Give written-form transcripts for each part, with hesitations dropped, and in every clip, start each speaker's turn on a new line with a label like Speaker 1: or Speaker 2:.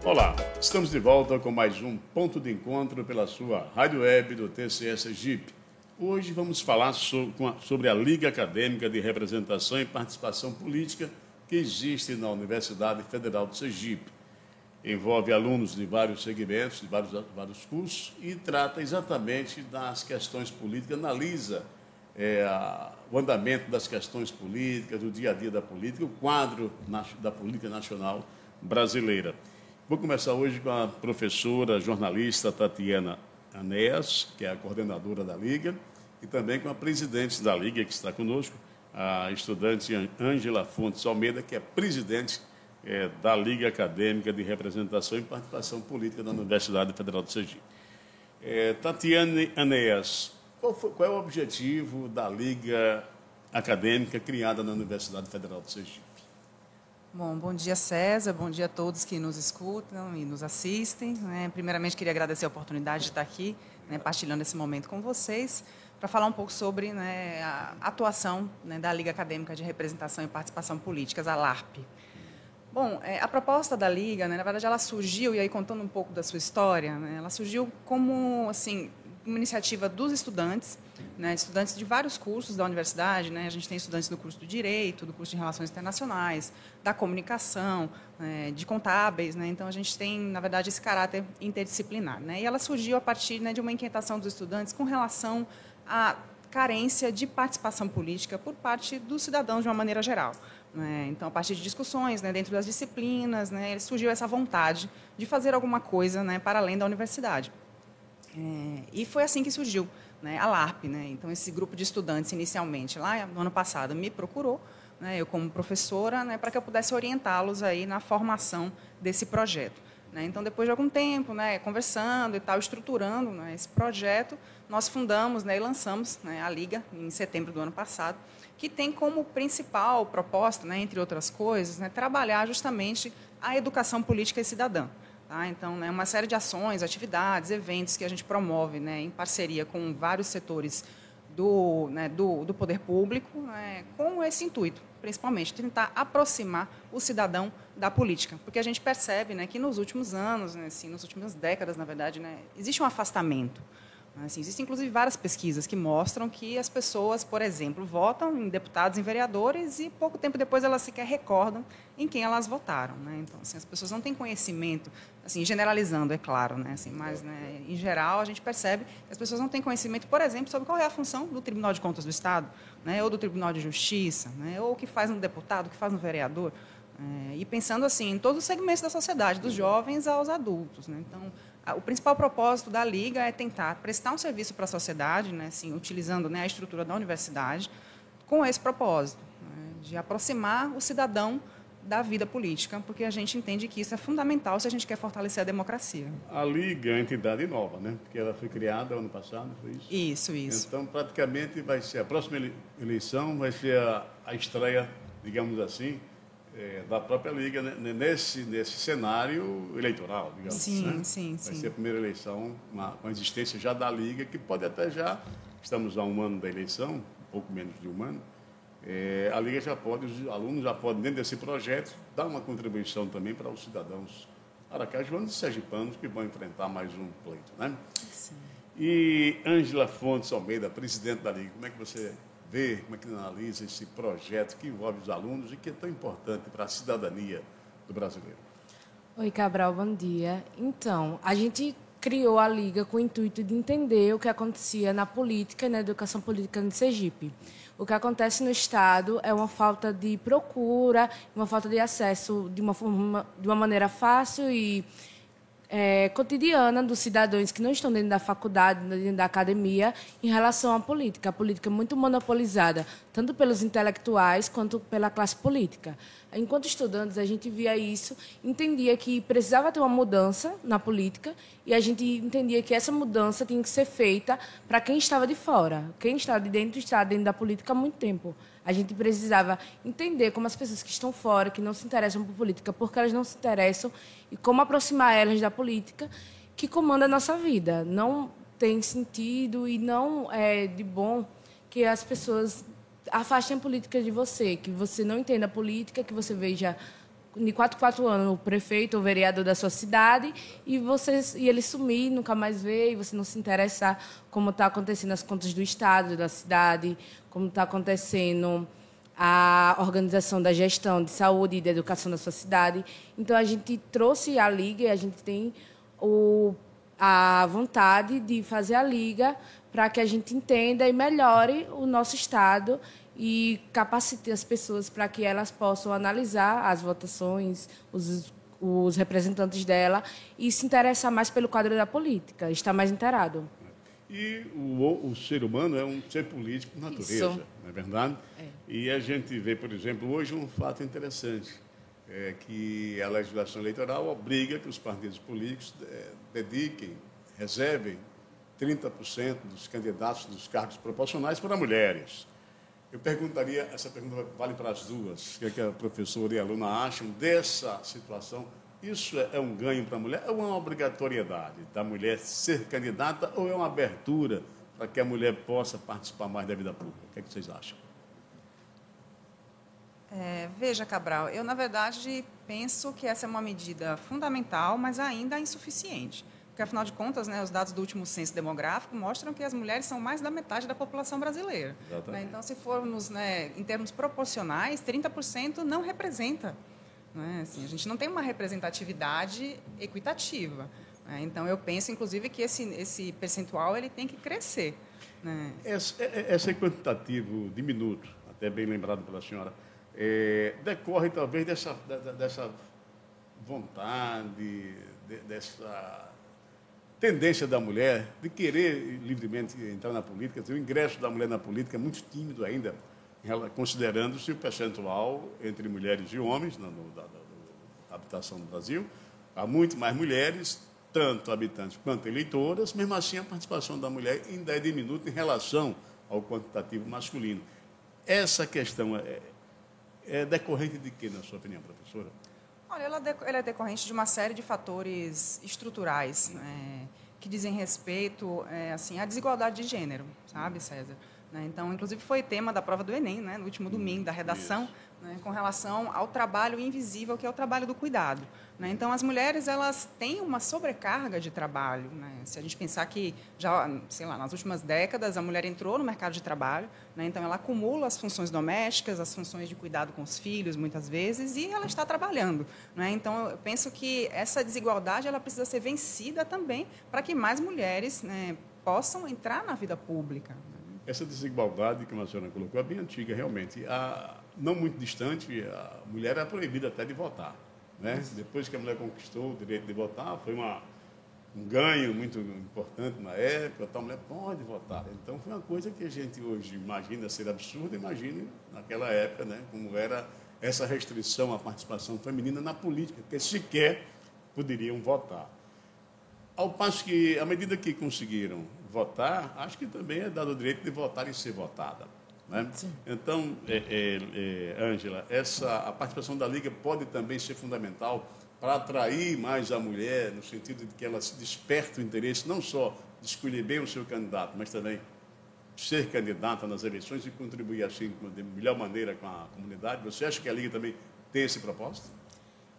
Speaker 1: Olá, estamos de volta com mais um ponto de encontro pela sua rádio web do TCE Sergipe. Hoje vamos falar sobre a Liga Acadêmica de Representação e Participação Política que existe na Universidade Federal de Sergipe. Envolve alunos de vários segmentos, de vários cursos e trata exatamente das questões políticas, analisa o andamento das questões políticas, do dia a dia da política, o quadro da política nacional brasileira. Vou começar hoje com a professora jornalista Tatiana Anéas, que é a coordenadora da Liga, e também com a presidente da Liga, que está conosco, a estudante Ângela Fontes Almeida, que é presidente da Liga Acadêmica de Representação e Participação Política da Universidade Federal de Sergipe. Tatiana Anéas, qual é o objetivo da Liga Acadêmica criada na Universidade Federal de Sergipe?
Speaker 2: Bom dia, César. Bom dia a todos que nos escutam e nos assistem. Primeiramente, queria agradecer a oportunidade de estar aqui, partilhando esse momento com vocês, para falar um pouco sobre a atuação da Liga Acadêmica de Representação e Participação Políticas, a LARP. Bom, a proposta da Liga, na verdade, ela surgiu, e aí contando um pouco da sua história, ela surgiu como, assim, uma iniciativa dos estudantes, estudantes de vários cursos da universidade, a gente tem estudantes do curso do Direito, do curso de Relações Internacionais, da Comunicação, de Contábeis, então a gente tem, na verdade, esse caráter interdisciplinar. E ela surgiu a partir de uma inquietação dos estudantes com relação à carência de participação política por parte dos cidadãos de uma maneira geral. Então, a partir de discussões dentro das disciplinas, surgiu essa vontade de fazer alguma coisa para além da universidade. E foi assim que surgiu a LARP. Então, esse grupo de estudantes, inicialmente, lá no ano passado, me procurou, eu como professora, para que eu pudesse orientá-los aí na formação desse projeto. Então, depois de algum tempo, conversando e tal, estruturando esse projeto, nós fundamos e lançamos a Liga em setembro do ano passado, que tem como principal proposta, entre outras coisas, trabalhar justamente a educação política e cidadã. Então, uma série de ações, atividades, eventos que a gente promove em parceria com vários setores do poder público, com esse intuito, principalmente, tentar aproximar o cidadão da política. Porque a gente percebe que nos últimos anos, nas últimas décadas, na verdade, existe um afastamento. Existem, inclusive, várias pesquisas que mostram que as pessoas, por exemplo, votam em deputados, em vereadores, e pouco tempo depois elas sequer recordam em quem elas votaram. Então, as pessoas não têm conhecimento, generalizando, é claro, mas, em geral, a gente percebe que as pessoas não têm conhecimento, por exemplo, sobre qual é a função do Tribunal de Contas do Estado, ou do Tribunal de Justiça, ou o que faz um deputado, o que faz um vereador. E pensando em todos os segmentos da sociedade, dos jovens aos adultos. Então, o principal propósito da Liga é tentar prestar um serviço para a sociedade, utilizando a estrutura da universidade, com esse propósito, de aproximar o cidadão da vida política, porque a gente entende que isso é fundamental se a gente quer fortalecer a democracia.
Speaker 1: A Liga é uma entidade nova, porque ela foi criada ano passado, foi isso?
Speaker 2: Isso.
Speaker 1: Então, praticamente, vai ser a próxima eleição, vai ser a estreia, digamos assim, da própria Liga nesse cenário eleitoral, digamos.
Speaker 2: Sim.
Speaker 1: Vai ser a primeira eleição com a existência já da Liga, que pode até já, estamos há um ano da eleição, um pouco menos de um ano, a Liga já pode, os alunos já podem, dentro desse projeto, dar uma contribuição também para os cidadãos aracajuanos e sergipanos que vão enfrentar mais um pleito,
Speaker 2: Sim.
Speaker 1: E Ângela Fontes Almeida, presidente da Liga, como é que você vê, como é que analisa esse projeto que envolve os alunos e que é tão importante para a cidadania do brasileiro?
Speaker 3: Oi, Cabral, bom dia. Então, a gente criou a Liga com o intuito de entender o que acontecia na política e na educação política no Sergipe. O que acontece no Estado é uma falta de procura, uma falta de acesso de uma maneira fácil e cotidiana dos cidadãos que não estão dentro da faculdade, dentro da academia, em relação à política. A política é muito monopolizada, tanto pelos intelectuais quanto pela classe política. Enquanto estudantes, a gente via isso, entendia que precisava ter uma mudança na política e a gente entendia que essa mudança tinha que ser feita para quem estava de fora. Quem estava de dentro está dentro da política há muito tempo. A gente precisava entender como as pessoas que estão fora, que não se interessam por política, porque elas não se interessam, e como aproximar elas da política que comanda a nossa vida. Não tem sentido e não é de bom que as pessoas afastem a política de você, que você não entenda a política, que você veja de 4 anos, o prefeito ou vereador da sua cidade, e ele sumir, nunca mais ver, e você não se interessar como está acontecendo as contas do Estado, da cidade, como está acontecendo a organização da gestão de saúde e de educação da sua cidade. Então, a gente trouxe a Liga e a gente tem a vontade de fazer a Liga para que a gente entenda e melhore o nosso Estado e capacite as pessoas para que elas possam analisar as votações, os representantes dela e se interessar mais pelo quadro da política, estar mais inteirado.
Speaker 1: E o ser humano é um ser político por natureza,
Speaker 3: Isso.
Speaker 1: não é verdade?
Speaker 3: É.
Speaker 1: E a gente vê, por exemplo, hoje um fato interessante, é que a legislação eleitoral obriga que os partidos políticos reservem 30% dos candidatos dos cargos proporcionais para mulheres. Eu perguntaria, essa pergunta vale para as duas, o que a professora e a aluna acham dessa situação? Isso é um ganho para a mulher ou é uma obrigatoriedade da mulher ser candidata ou é uma abertura para que a mulher possa participar mais da vida pública? O que é que vocês acham?
Speaker 2: Veja, Cabral, eu, na verdade, penso que essa é uma medida fundamental, mas ainda insuficiente. Porque, afinal de contas, né, os dados do último censo demográfico mostram que as mulheres são mais da metade da população brasileira. Né? Então, se formos, né, em termos proporcionais, 30% não representa. Né? Assim, a gente não tem uma representatividade equitativa. Né? Então, eu penso, inclusive, que esse percentual ele tem que crescer. Né?
Speaker 1: Esse quantitativo diminuto, até bem lembrado pela senhora, decorre talvez dessa vontade, dessa tendência da mulher de querer livremente entrar na política. O ingresso da mulher na política é muito tímido ainda, considerando-se o percentual entre mulheres e homens da habitação do Brasil. Há muito mais mulheres, tanto habitantes quanto eleitoras, mesmo assim a participação da mulher ainda é diminuta em relação ao quantitativo masculino. Essa questão é decorrente de quê, na sua opinião, professora?
Speaker 2: Olha, ela é decorrente de uma série de fatores estruturais, né, que dizem respeito assim, à desigualdade de gênero, sabe, César? Né, então, inclusive, foi tema da prova do Enem, né, no último domingo, da redação, né, com relação ao trabalho invisível, que é o trabalho do cuidado. Né? Então, as mulheres elas têm uma sobrecarga de trabalho. Né? Se a gente pensar que, já, sei lá, nas últimas décadas, a mulher entrou no mercado de trabalho, né? Então, ela acumula as funções domésticas, as funções de cuidado com os filhos, muitas vezes, e ela está trabalhando. Né? Então, eu penso que essa desigualdade ela precisa ser vencida também para que mais mulheres, né, possam entrar na vida pública.
Speaker 1: Essa desigualdade que a senhora colocou é bem antiga, realmente. Não muito distante, a mulher era proibida até de votar. Né? Depois que a mulher conquistou o direito de votar, foi um ganho muito importante na época, a mulher pode votar. Então, foi uma coisa que a gente hoje imagina ser absurda, imagine naquela época, né, como era essa restrição à participação feminina na política, que sequer poderiam votar. Ao passo que, à medida que conseguiram votar, acho que também é dado o direito de votar e ser votada. Né? Então, Ângela, a participação da Liga pode também ser fundamental para atrair mais a mulher, no sentido de que ela se desperte o interesse não só de escolher bem o seu candidato, mas também ser candidata nas eleições e contribuir assim de melhor maneira com a comunidade. Você acha que a Liga também tem esse propósito?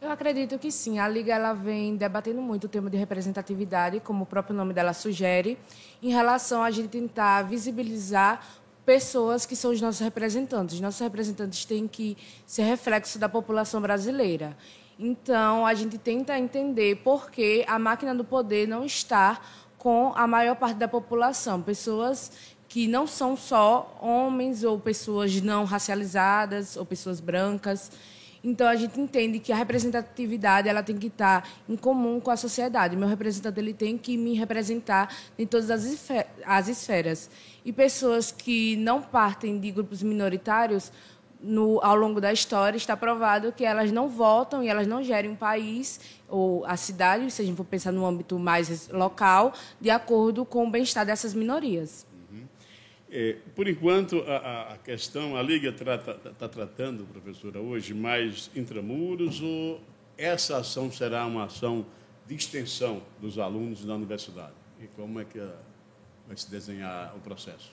Speaker 3: Eu acredito que sim. A Liga ela vem debatendo muito o tema de representatividade, como o próprio nome dela sugere, em relação a gente tentar visibilizar pessoas que são os nossos representantes. Nossos representantes têm que ser reflexo da população brasileira. Então, a gente tenta entender por que a máquina do poder não está com a maior parte da população. Pessoas que não são só homens ou pessoas não racializadas ou pessoas brancas. Então, a gente entende que a representatividade ela tem que estar em comum com a sociedade. Meu representante ele tem que me representar em todas as esferas. E pessoas que não partem de grupos minoritários, ao longo da história, está provado que elas não votam e elas não gerem um país ou a cidade, se a gente for pensar no âmbito mais local, de acordo com o bem-estar dessas minorias.
Speaker 1: Por enquanto, a Liga está tratando, professora, hoje mais intramuros ou essa ação será uma ação de extensão dos alunos da universidade? E como é que vai se desenhar o processo?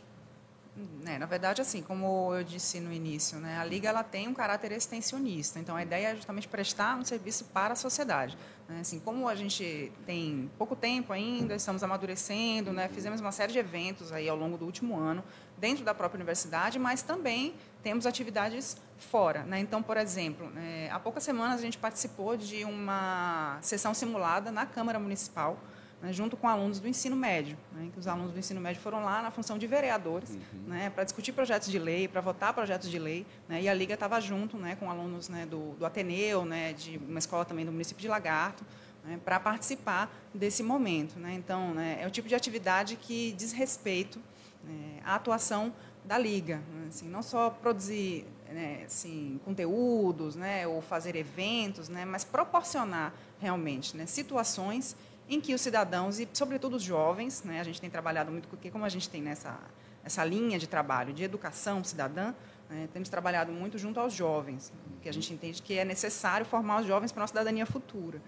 Speaker 2: Na verdade, assim, como eu disse no início, né, a Liga ela tem um caráter extensionista. Então, a ideia é justamente prestar um serviço para a sociedade. Né? Assim, como a gente tem pouco tempo ainda, estamos amadurecendo, né, fizemos uma série de eventos aí ao longo do último ano, dentro da própria universidade, mas também temos atividades fora. Né? Então, por exemplo, há poucas semanas a gente participou de uma sessão simulada na Câmara Municipal, né, junto com alunos do ensino médio, né, que os alunos do ensino médio foram lá na função de vereadores, né, para discutir projetos de lei, para votar projetos de lei, né, e a Liga estava junto, né, com alunos, né, do Ateneu, né, de uma escola também do município de Lagarto, né, para participar desse momento. Né. Então, né, é o tipo de atividade que diz respeito, né, à atuação da Liga, né, assim, não só produzir, né, assim, conteúdos, né, ou fazer eventos, né, mas proporcionar realmente, né, situações em que os cidadãos, e sobretudo os jovens, né, a gente tem trabalhado muito, porque como a gente tem essa linha de trabalho de educação cidadã, né, temos trabalhado muito junto aos jovens, porque a gente entende que é necessário formar os jovens para uma cidadania futura.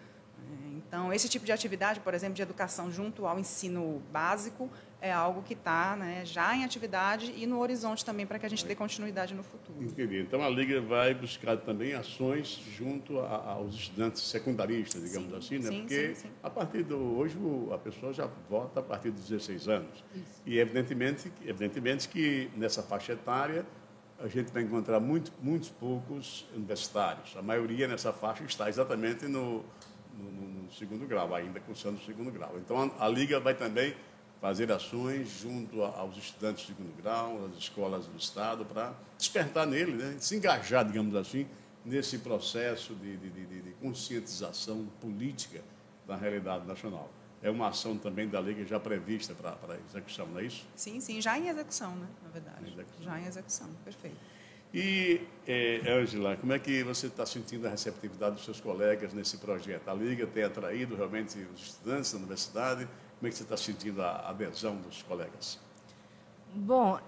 Speaker 2: Então, esse tipo de atividade, por exemplo, de educação junto ao ensino básico, é algo que está, né, já em atividade e no horizonte também para que a gente dê continuidade no futuro.
Speaker 1: Entendi. Então, a Liga vai buscar também ações junto aos estudantes secundaristas, digamos assim, né?
Speaker 2: Sim,
Speaker 1: Porque
Speaker 2: sim.
Speaker 1: a partir de hoje a pessoa já vota a partir dos 16 anos.
Speaker 3: Isso.
Speaker 1: E evidentemente que nessa faixa etária a gente vai encontrar muitos poucos universitários. A maioria nessa faixa está exatamente no segundo grau, ainda cursando o segundo grau. Então, a Liga vai também fazer ações junto aos estudantes de segundo grau, às escolas do Estado, para despertar nele, né, se engajar, digamos assim, nesse processo de conscientização política da realidade nacional. É uma ação também da Liga já prevista para execução, não é isso?
Speaker 2: Sim, já em execução, né, na verdade. Já em execução, perfeito.
Speaker 1: E, Ângela, como é que você está sentindo a receptividade dos seus colegas nesse projeto? A Liga tem atraído realmente os estudantes da universidade? Como é que você está sentindo a adesão dos colegas?
Speaker 3: Bom,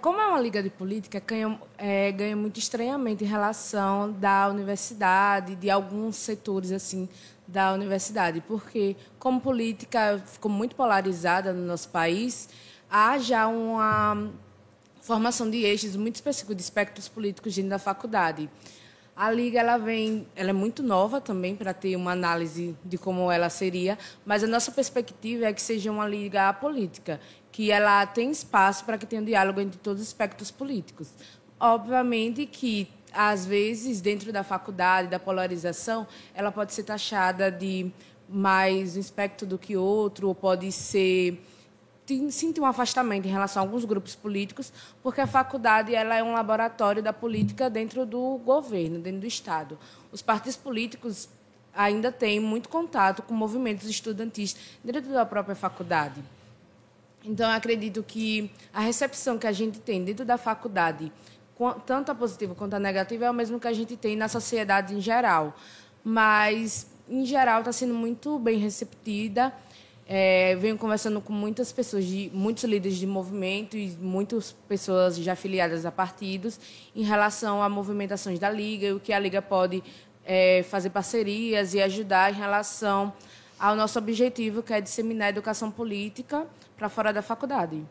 Speaker 3: como é uma liga de política, ganha muito estranhamento em relação da universidade, de alguns setores assim da universidade, porque como política ficou muito polarizada no nosso país, há já uma formação de eixos muito específicos de espectros políticos dentro da faculdade. A Liga ela é muito nova também para ter uma análise de como ela seria, mas a nossa perspectiva é que seja uma liga apolítica, que ela tem espaço para que tenha um diálogo entre todos os espectros políticos. Obviamente que, às vezes, dentro da faculdade, da polarização, ela pode ser taxada de mais um espectro do que outro, ou pode ser sinto um afastamento em relação a alguns grupos políticos, porque a faculdade ela é um laboratório da política dentro do governo, dentro do Estado. Os partidos políticos ainda têm muito contato com movimentos estudantis dentro da própria faculdade. Então, eu acredito que a recepção que a gente tem dentro da faculdade, tanto a positiva quanto a negativa, é o mesmo que a gente tem na sociedade em geral. Mas, em geral, está sendo muito bem receptida. Venho conversando com muitas pessoas, muitos líderes de movimento e muitas pessoas já afiliadas a partidos em relação a movimentações da Liga e o que a Liga pode fazer parcerias e ajudar em relação ao nosso objetivo, que é disseminar a educação política para fora da faculdade.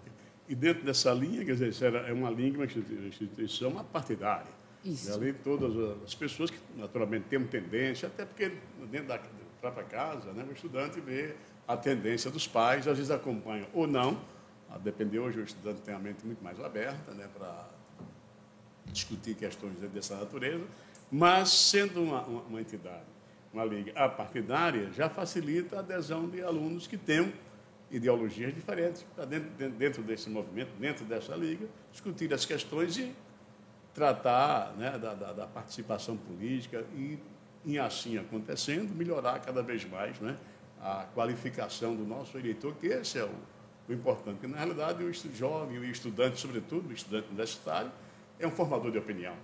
Speaker 1: E dentro dessa linha, quer dizer, é uma linha, uma instituição partidária.
Speaker 3: Isso.
Speaker 1: Ali todas as pessoas que naturalmente têm uma tendência, até porque dentro da própria casa, né, o estudante vê a tendência dos pais, às vezes acompanha ou não, a depender, hoje o estudante tem a mente muito mais aberta, né, para discutir questões dessa natureza, mas sendo uma entidade, uma liga apartidária, já facilita a adesão de alunos que tenham ideologias diferentes, para dentro desse movimento, dentro dessa liga, discutir as questões e tratar, né, da participação política e, em assim acontecendo, melhorar cada vez mais, né, a qualificação do nosso eleitor, que esse é o importante, porque, na realidade, o jovem, o estudante, sobretudo, o estudante universitário, é um formador de opinião.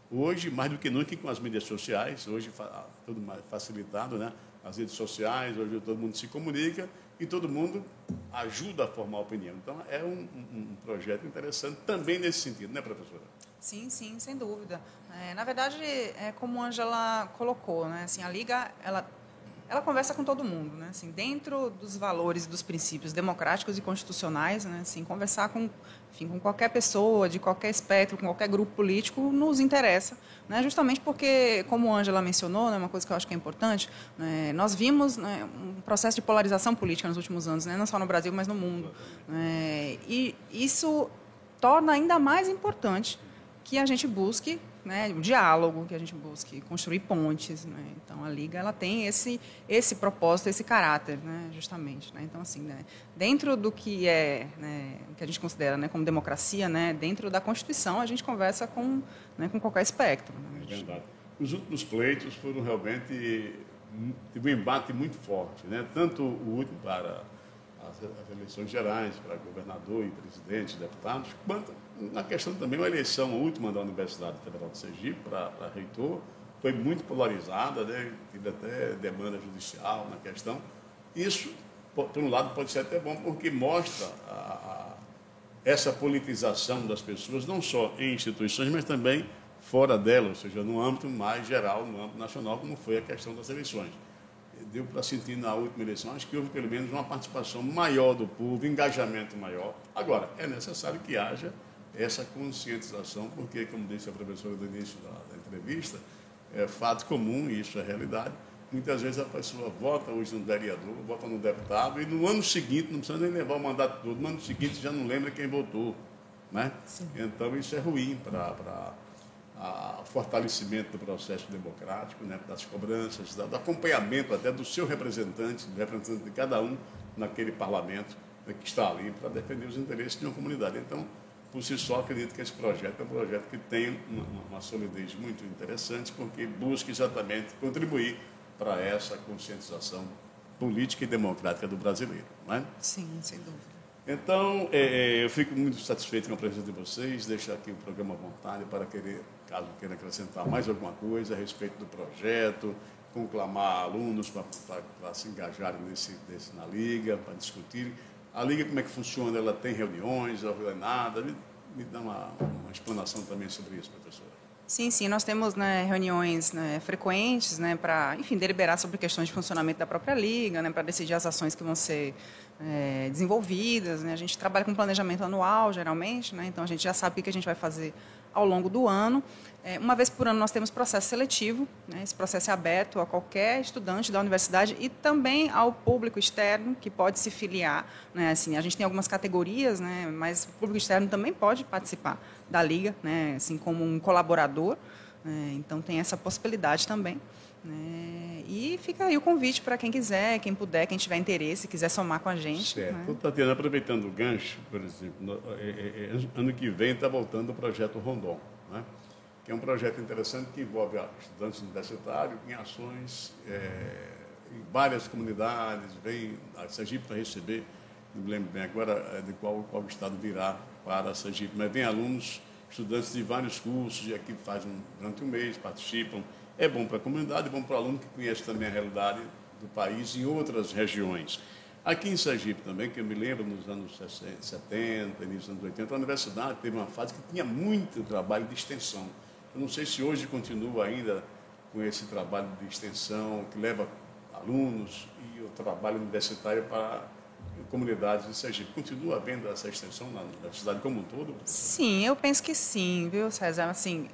Speaker 1: Hoje, mais do que nunca, com as mídias sociais, hoje tudo mais facilitado, né? As redes sociais, hoje todo mundo se comunica e todo mundo ajuda a formar opinião. Então, é um projeto interessante também nesse sentido, né, professora?
Speaker 2: Sim, sem dúvida. Na verdade, como a Ângela colocou, né? Assim, a Liga, ela ela conversa com todo mundo, né? Assim, dentro dos valores e dos princípios democráticos e constitucionais, né? Assim, conversar com, enfim, com qualquer pessoa, de qualquer espectro, com qualquer grupo político, nos interessa, né? Justamente porque, como a Ângela mencionou, né, uma coisa que eu acho que é importante, né, nós vimos, né, um processo de polarização política nos últimos anos, né? Não só no Brasil, mas no mundo. Né? E isso torna ainda mais importante que a gente busque, né, o diálogo, que a gente busque construir pontes, né? Então a Liga ela tem esse propósito, esse caráter, né, justamente, né? Então assim, né, dentro do que é, né, que a gente considera, né, como democracia, né, dentro da Constituição a gente conversa com, né, com qualquer espectro. Né?
Speaker 1: É verdade. Os últimos pleitos foram realmente teve um embate muito forte, né? Tanto o último para as eleições gerais para governador e presidente, deputados, quanto na questão também, uma eleição última da Universidade Federal de Sergipe para reitor, foi muito polarizada, né? Teve até demanda judicial na questão. Isso, por um lado, pode ser até bom, porque mostra essa politização das pessoas, não só em instituições, mas também fora delas, ou seja, no âmbito mais geral, no âmbito nacional, como foi a questão das eleições. Deu para sentir na última eleição, acho que houve pelo menos uma participação maior do povo, engajamento maior. Agora, é necessário que haja essa conscientização, porque, como disse a professora no início da entrevista, é fato comum, e isso é realidade. Muitas vezes a pessoa vota hoje no vereador, vota no deputado, e no ano seguinte, não precisa nem levar o mandato todo, no ano seguinte já não lembra quem votou. Né? Então, isso é ruim para o fortalecimento do processo democrático, né, das cobranças, do acompanhamento até do seu representante, do representante de cada um naquele parlamento, né, que está ali para defender os interesses de uma comunidade. Então, por si só, acredito que esse projeto é um projeto que tem uma solidez muito interessante, porque busca exatamente contribuir para essa conscientização política e democrática do brasileiro. Não é?
Speaker 2: Sim, sem dúvida.
Speaker 1: Então, eu fico muito satisfeito com a presença de vocês, deixar aqui o programa à vontade para caso queira acrescentar mais alguma coisa a respeito do projeto, conclamar alunos para se engajarem na Liga, para discutirem. A Liga, como é que funciona? Ela tem reuniões, é ordenada? Me dá uma explanação também sobre isso, professora.
Speaker 2: Sim, sim, nós temos, né, reuniões, né, frequentes, né, para, enfim, deliberar sobre questões de funcionamento da própria Liga, né, para decidir as ações que vão ser desenvolvidas. Né? A gente trabalha com planejamento anual, geralmente, né, então a gente já sabe o que a gente vai fazer ao longo do ano. Uma vez por ano nós temos processo seletivo, né? Esse processo é aberto a qualquer estudante da universidade e também ao público externo que pode se filiar. Né? Assim, a gente tem algumas categorias, né? Mas o público externo também pode participar da Liga, né? Assim como um colaborador. Né? Então tem essa possibilidade também. Né? E fica aí o convite para quem quiser, quem puder, quem tiver interesse, quiser somar com a gente.
Speaker 1: Certo.
Speaker 2: Né?
Speaker 1: Então, Tatiana, aproveitando o gancho, por exemplo, ano que vem está voltando o projeto Rondon, né? Que é um projeto interessante que envolve estudantes universitários em ações em várias comunidades, vem a Sergipe para receber, não me lembro bem agora de qual estado virá para a Sergipe, mas vem alunos, estudantes de vários cursos, e aqui fazem durante um mês, participam. É bom para a comunidade, é bom para o aluno que conhece também a realidade do país em outras regiões. Aqui em Sergipe também, que eu me lembro nos anos 70, início dos anos 80, a universidade teve uma fase que tinha muito trabalho de extensão. Eu não sei se hoje continua ainda com esse trabalho de extensão que leva alunos e o trabalho universitário para comunidades de Sergipe. Continua havendo essa extensão na universidade como um todo?
Speaker 2: Sim, eu penso que sim, viu, César? Assim,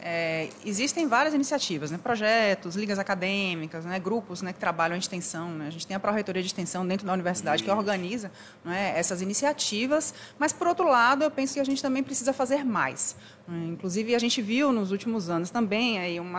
Speaker 2: existem várias iniciativas, né? Projetos, ligas acadêmicas, né? Grupos, né, que trabalham em extensão. Né? A gente tem a Pró-Reitoria de Extensão dentro da universidade que organiza, né, essas iniciativas, mas, por outro lado, eu penso que a gente também precisa fazer mais. Inclusive, a gente viu nos últimos anos também aí um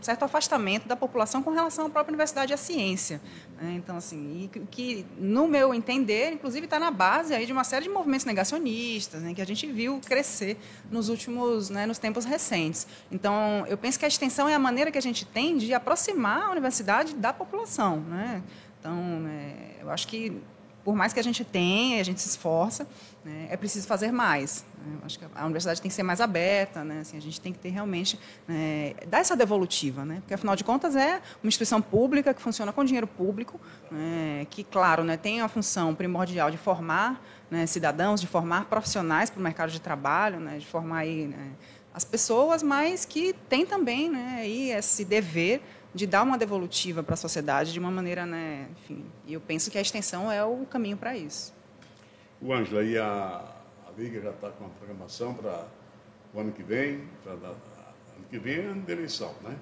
Speaker 2: certo afastamento da população com relação à própria universidade e à ciência. Né? Então, assim, que, no meu entender, inclusive está na base aí de uma série de movimentos negacionistas, né, que a gente viu crescer nos últimos, né, nos tempos recentes. Então, eu penso que a extensão é a maneira que a gente tem de aproximar a universidade da população. Né? Então, eu acho que, por mais que a gente tenha, a gente se esforça, né, é preciso fazer mais. Né? Acho que a universidade tem que ser mais aberta, né? Assim, a gente tem que ter realmente, dar essa devolutiva, né? Porque, afinal de contas, é uma instituição pública que funciona com dinheiro público, né, que, claro, né, tem a função primordial de formar, né, cidadãos, de formar profissionais para o mercado de trabalho, né, de formar aí, né, as pessoas, mas que tem também, né, aí esse dever, de dar uma devolutiva para a sociedade de uma maneira, né, enfim, e eu penso que a extensão é o caminho para isso.
Speaker 1: O Ângela, e a Liga já está com a programação para o ano que vem, ano que vem é ano de eleição, né?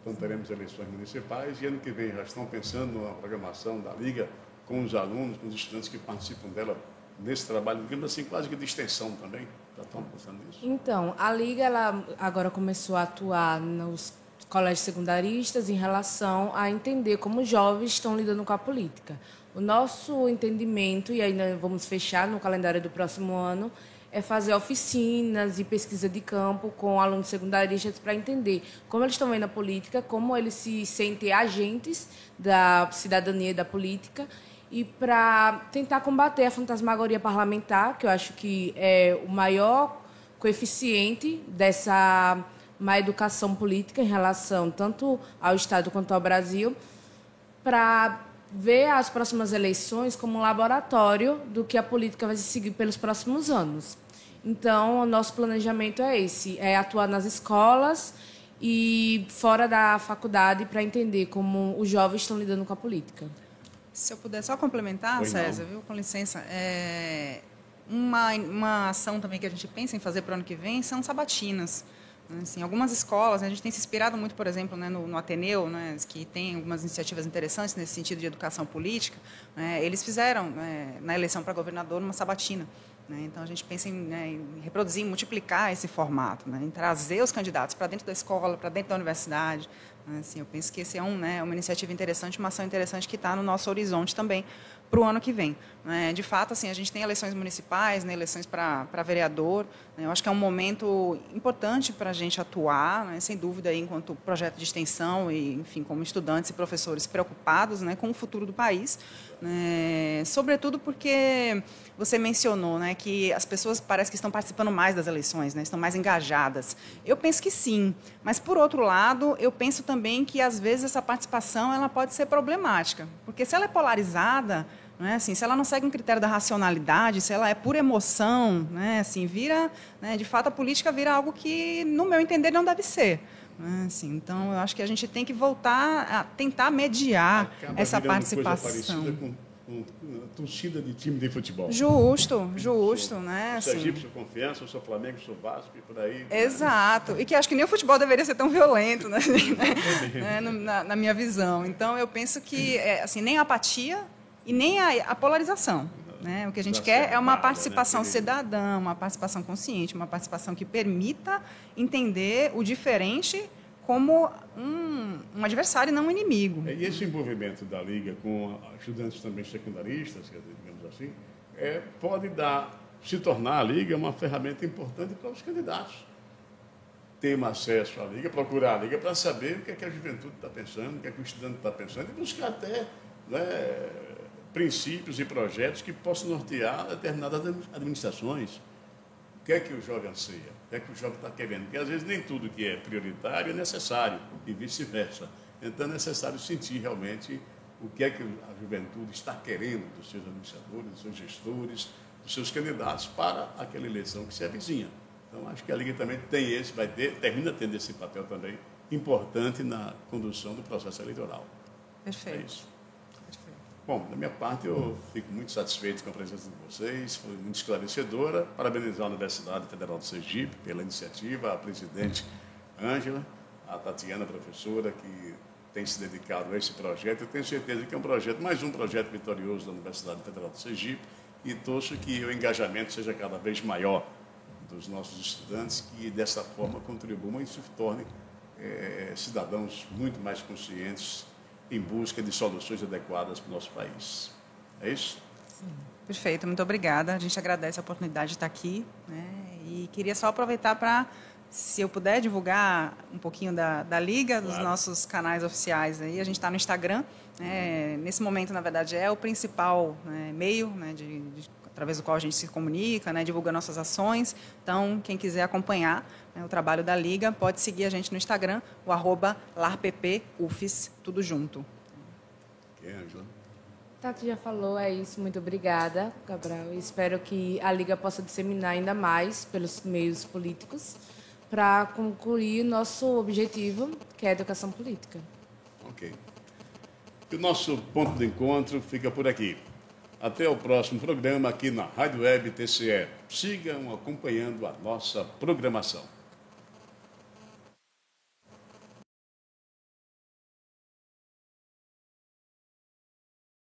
Speaker 1: Então teremos eleições municipais e ano que vem já estão pensando na programação da Liga com os alunos, com os estudantes que participam dela nesse trabalho, digamos assim, quase que de extensão também. Já estão pensando nisso?
Speaker 3: Então, a Liga ela agora começou a atuar nos colégios secundaristas em relação a entender como os jovens estão lidando com a política. O nosso entendimento, e ainda vamos fechar no calendário do próximo ano, é fazer oficinas e pesquisa de campo com alunos secundaristas para entender como eles estão vendo a política, como eles se sentem agentes da cidadania e da política, e para tentar combater a fantasmagoria parlamentar, que eu acho que é o maior coeficiente dessa má educação política em relação tanto ao Estado quanto ao Brasil, para ver as próximas eleições como um laboratório do que a política vai seguir pelos próximos anos. Então, o nosso planejamento é esse, é atuar nas escolas e fora da faculdade para entender como os jovens estão lidando com a política.
Speaker 2: Se eu puder só complementar, César, viu? Com licença, uma ação também que a gente pensa em fazer para o ano que vem são sabatinas. Assim, algumas escolas, né, a gente tem se inspirado muito, por exemplo, né, no Ateneu, né, que tem algumas iniciativas interessantes nesse sentido de educação política. Né, eles fizeram, na eleição para governador, uma sabatina. Né, então, a gente pensa em reproduzir, multiplicar esse formato, né, em trazer os candidatos para dentro da escola, para dentro da universidade. Assim, eu penso que esse é uma iniciativa interessante, uma ação interessante que está no nosso horizonte também para o ano que vem. De fato, assim, a gente tem eleições municipais, né, eleições para vereador. Né, eu acho que é um momento importante para a gente atuar, né, sem dúvida, aí, enquanto projeto de extensão e, enfim, como estudantes e professores preocupados, né, com o futuro do país. Né, sobretudo porque você mencionou, né, que as pessoas parece que estão participando mais das eleições, né, estão mais engajadas. Eu penso que sim, mas, por outro lado, eu penso também que, às vezes, essa participação ela pode ser problemática, porque se ela é polarizada, né, assim, se ela não segue um critério da racionalidade, se ela é pura emoção, né, assim, vira, né, de fato, a política vira algo que, no meu entender, não deve ser. Né, assim, então, eu acho que a gente tem que voltar a tentar mediar essa participação.
Speaker 1: Coisa parecida com torcida de time de futebol.
Speaker 2: Justo, né?
Speaker 1: Eu sou Sergipe, sou Confiança, eu sou Flamengo, sou Vasco e por aí.
Speaker 2: Exato. E que acho que nem o futebol deveria ser tão violento, né? na minha visão. Então, eu penso que assim, nem a apatia e nem a polarização. Né? O que a gente quer é uma participação cidadã, uma participação consciente, uma participação que permita entender o diferente como um adversário e não um inimigo.
Speaker 1: E esse envolvimento da Liga com estudantes também secundaristas, digamos assim, pode se tornar a Liga uma ferramenta importante para os candidatos. Ter acesso à Liga, procurar a Liga para saber o que é que a juventude está pensando, o que é que o estudante está pensando, e buscar até, né, princípios e projetos que possam nortear determinadas administrações. O que é que o jovem anseia? O que é que o jovem está querendo? Porque, às vezes, nem tudo que é prioritário é necessário, e vice-versa. Então, é necessário sentir realmente o que é que a juventude está querendo dos seus administradores, dos seus gestores, dos seus candidatos para aquela eleição que se avizinha. Então, acho que a Liga também termina tendo esse papel também importante na condução do processo eleitoral.
Speaker 2: Perfeito.
Speaker 1: É isso. Bom, da minha parte, eu fico muito satisfeito com a presença de vocês, foi muito esclarecedora. Parabenizar a Universidade Federal do Sergipe pela iniciativa, a presidente Ângela, a Tatiana, professora, que tem se dedicado a esse projeto. Eu tenho certeza que é mais um projeto vitorioso da Universidade Federal do Sergipe, e torço que o engajamento seja cada vez maior dos nossos estudantes, que dessa forma contribuam e se tornem cidadãos muito mais conscientes em busca de soluções adequadas para o nosso país. É isso?
Speaker 2: Sim. Perfeito, muito obrigada. A gente agradece a oportunidade de estar aqui. Né? E queria só aproveitar para, se eu puder, divulgar um pouquinho da Liga, dos nossos canais oficiais. Aí. A gente está no Instagram. Nesse momento, na verdade, é o principal meio, né, através do qual a gente se comunica, né, divulga nossas ações. Então, quem quiser acompanhar o trabalho da Liga, pode seguir a gente no Instagram, o @larppufs, tudo junto.
Speaker 1: Quem, Ângela?
Speaker 3: Tati já falou, é isso. Muito obrigada, Cabral. Espero que a Liga possa disseminar ainda mais pelos meios políticos para concluir nosso objetivo, que é a educação política.
Speaker 1: Ok. E o nosso ponto de encontro fica por aqui. Até o próximo programa aqui na Rádio Web TCE. Sigam acompanhando a nossa programação.